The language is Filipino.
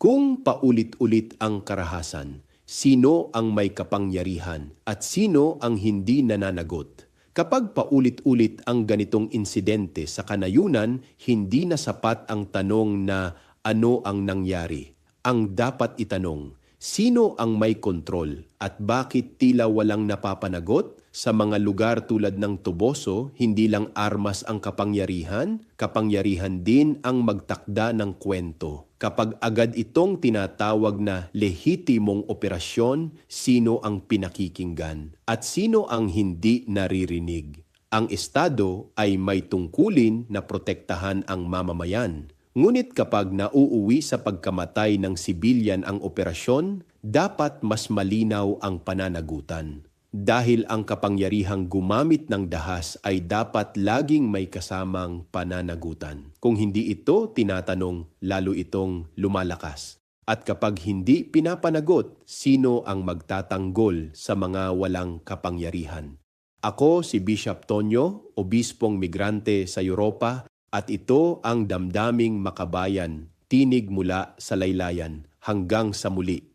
Kung paulit-ulit ang karahasan, sino ang may kapangyarihan at sino ang hindi nananagot? Kapag paulit-ulit ang ganitong insidente sa kanayunan, hindi na sapat ang tanong na ano ang nangyari. Ang dapat itanong, sino ang may kontrol at bakit tila walang napapanagot? Sa mga lugar tulad ng Toboso, hindi lang armas ang kapangyarihan, kapangyarihan din ang magtakda ng kwento. Kapag agad itong tinatawag na lehitimong operasyon, sino ang pinakikinggan at sino ang hindi naririnig? Ang Estado ay may tungkulin na protektahan ang mamamayan. Ngunit kapag nauuwi sa pagkamatay ng sibilyan ang operasyon, dapat mas malinaw ang pananagutan. Dahil ang kapangyarihang gumamit ng dahas ay dapat laging may kasamang pananagutan. Kung hindi ito tinatanong, lalo itong lumalakas. At kapag hindi pinapanagot, sino ang magtatanggol sa mga walang kapangyarihan? Ako si Bishop Tonyo, obispong migrante sa Europa, at ito ang Damdaming Makabayan, tinig mula sa laylayan hanggang sa muli.